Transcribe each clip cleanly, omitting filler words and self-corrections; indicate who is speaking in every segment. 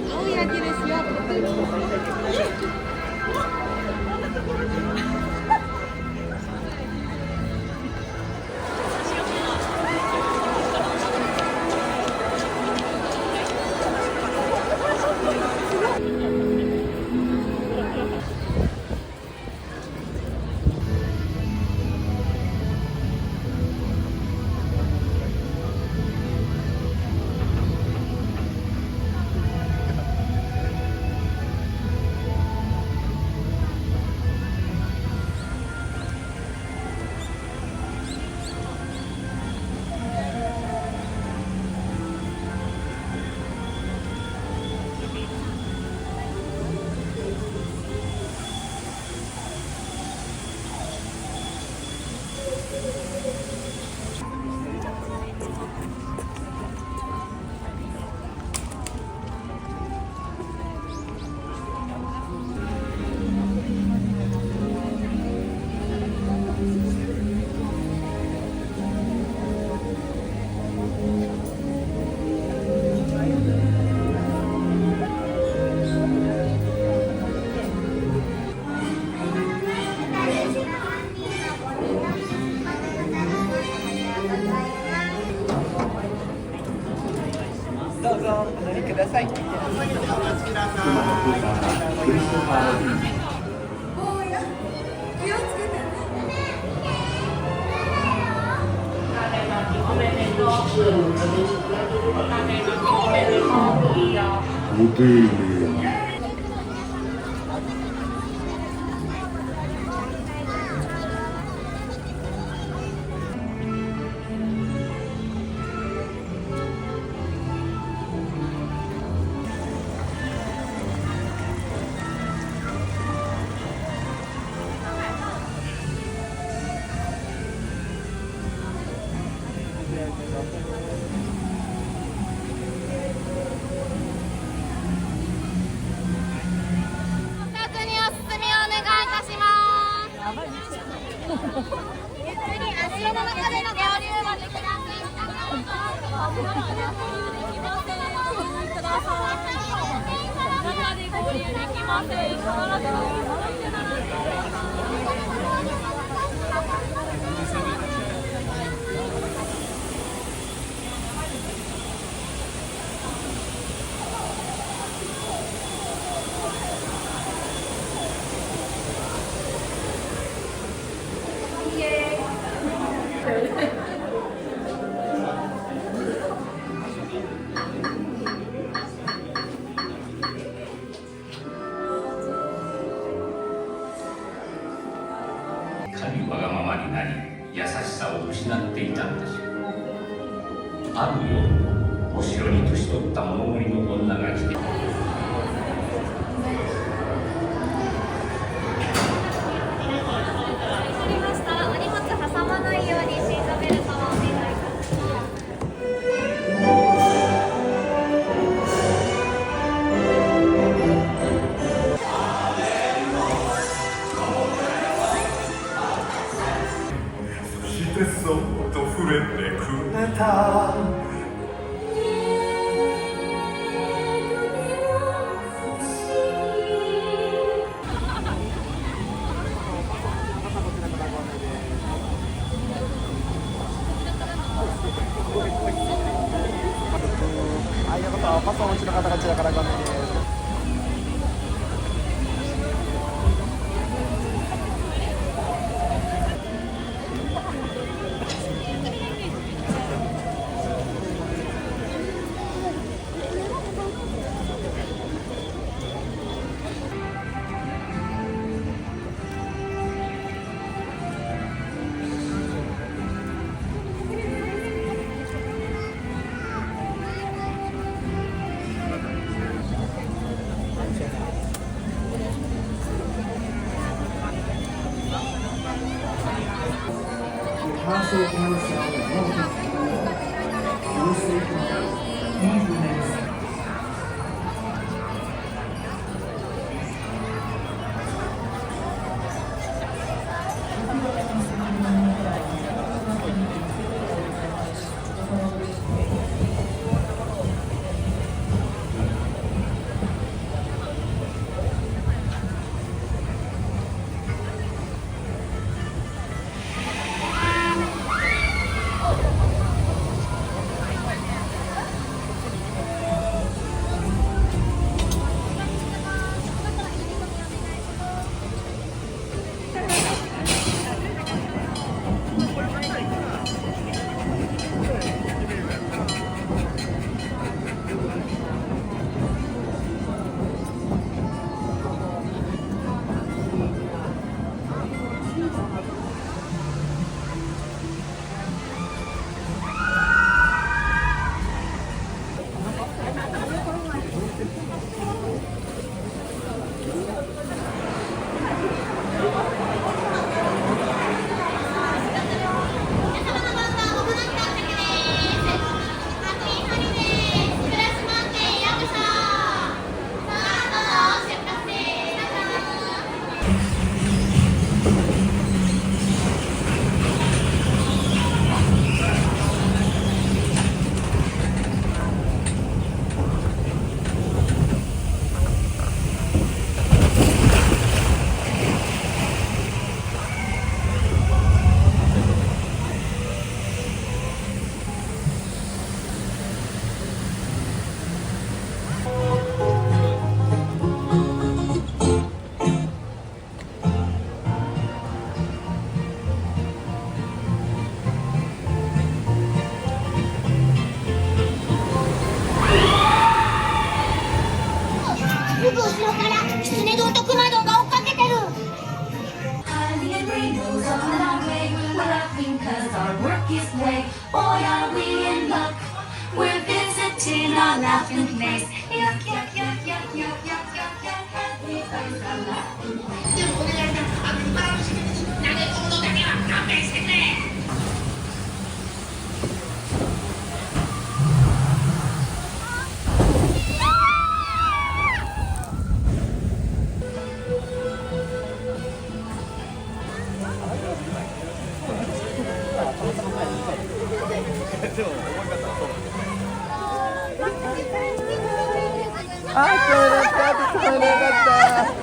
Speaker 1: 青焼きですよ。どうぞお乗りください。
Speaker 2: ゆっくり足の中での合流までください。中で合流できません。必ず
Speaker 3: わがままになり優しさを失っていたんでしょう。ある夜、お城に年取った物乞いの女が来て、
Speaker 4: そっと触れてくれた
Speaker 5: ありがとう。パスをお持ちの方がちらからご案内です。
Speaker 2: すぐ後ろからキツネ堂とクマ堂が追っかけてる。
Speaker 6: Highly and rainbows on our way. We're laughing 'cause our work is play. Boy, are we in luck. We're visiting our laughing place. Yuck, yuck, yuck, yuck, yuck, yuck, yuck, yuck. Happy place, our laughing place.
Speaker 5: あー、聞こえなかった、聞こえなかった。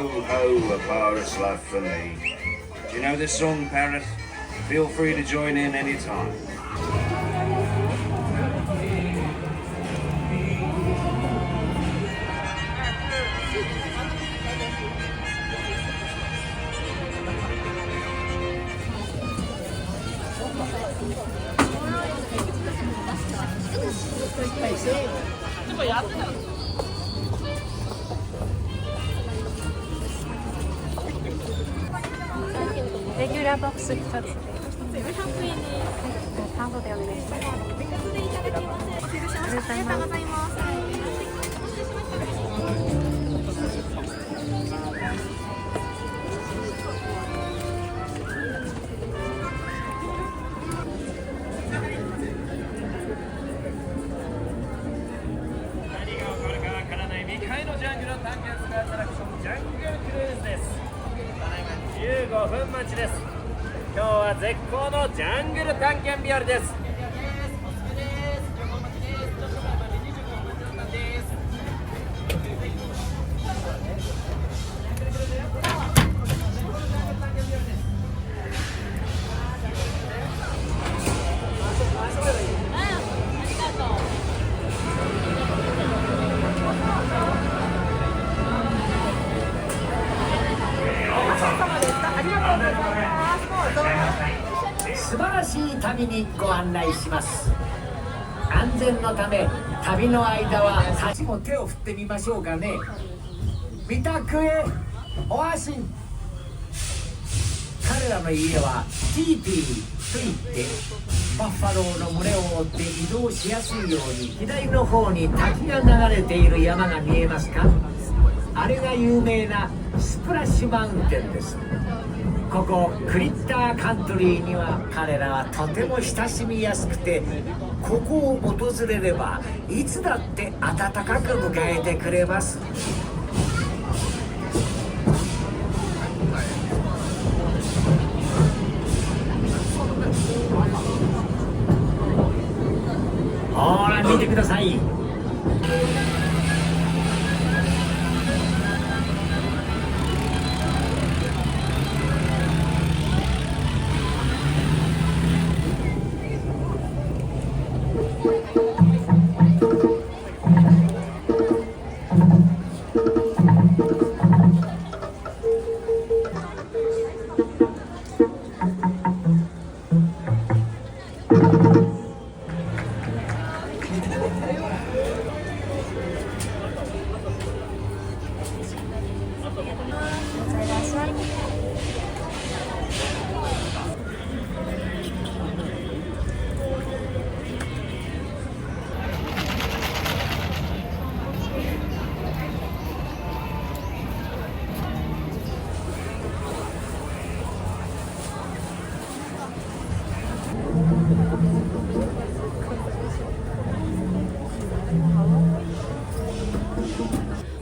Speaker 7: ho, a pirate's life for me. Do you know this song, Parrot? Feel free to join in anytime.
Speaker 8: レギュラーボックス2つ。はい、カードでお願いします。ありがとうございます。
Speaker 9: 15分待ちです。今日は絶好のジャングル探検日和です。
Speaker 10: 素晴らしい旅にご案内します。安全のため旅の間は立ちも手を振ってみましょうかね。ビタクエオアシン、彼らの家はティーピーといってバッファローの群れを追って移動しやすいように左の方に滝が流れている山が見えますか。あれが有名なスプラッシュマウンテンです。ここクリッターカントリーには彼らはとても親しみやすくて、ここを訪れればいつだって温かく迎えてくれます。ほら見てください。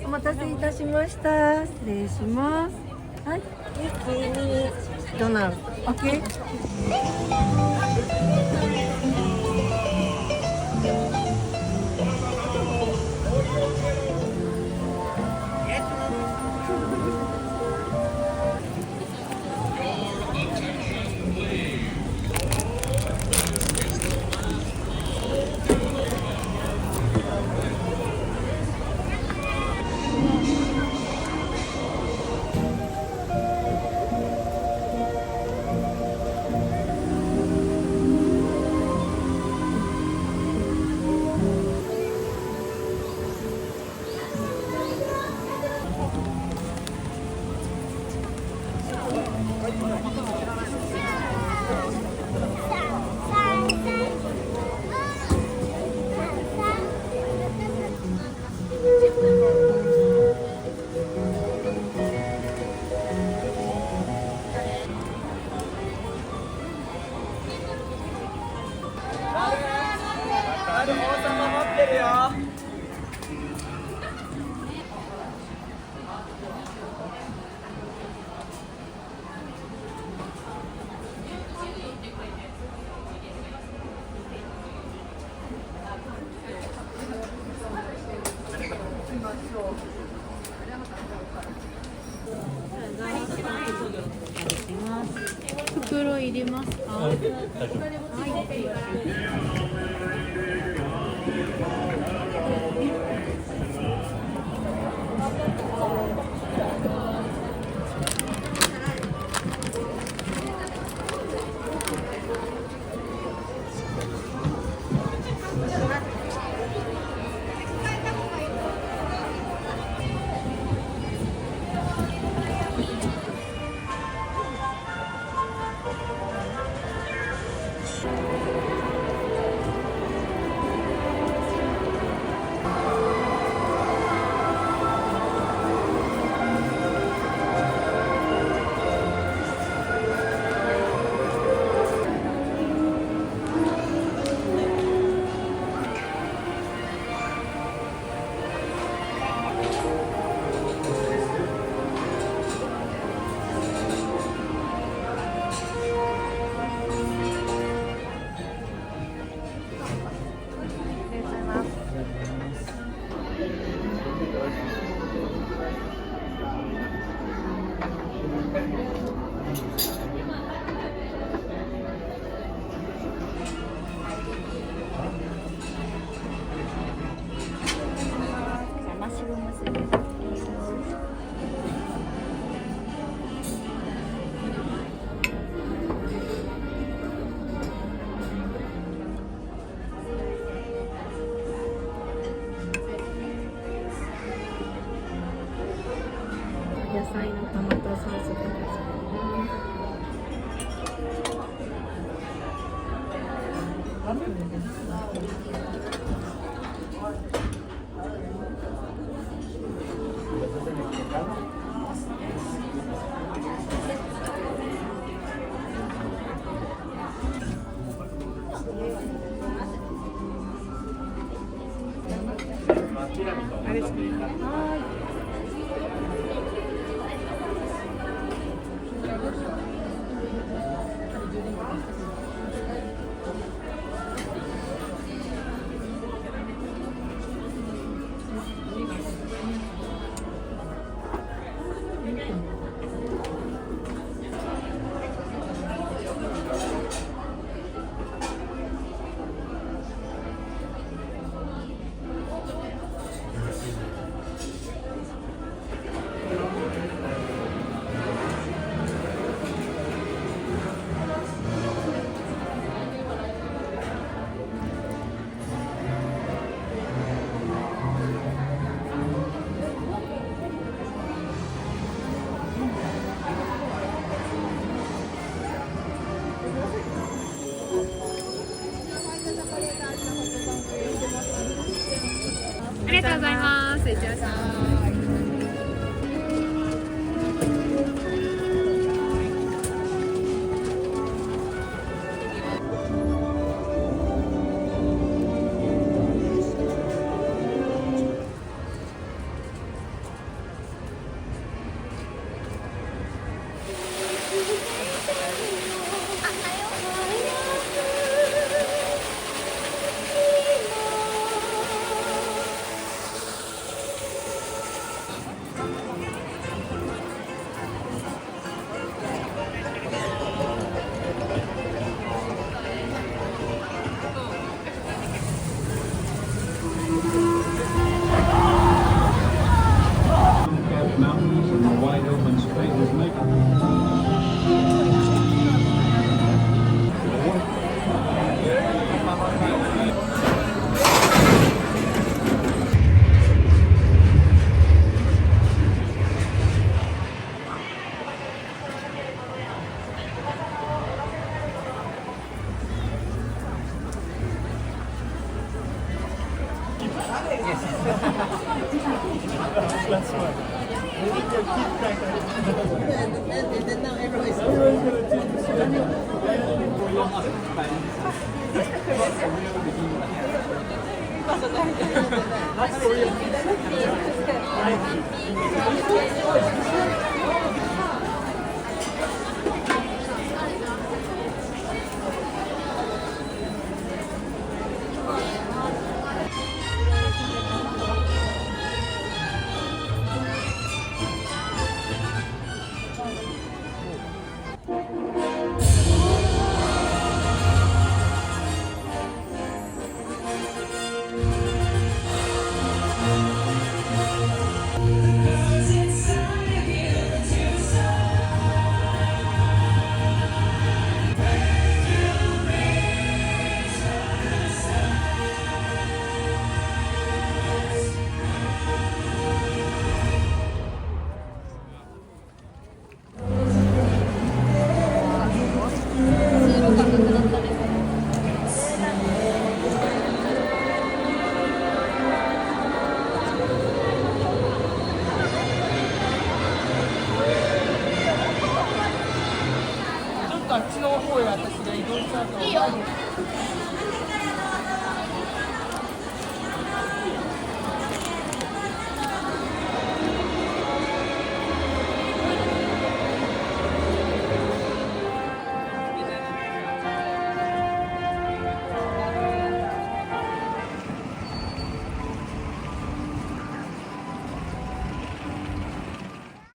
Speaker 8: お待たせいたしました。失礼します。はい、ミッキーにドナル、オッケー。ますか？はい。野菜のトマトソースでございます。
Speaker 1: ありがとうございます。いってらっしゃい。
Speaker 8: あっちの方へ私が移動しちゃうと。
Speaker 2: いいよ。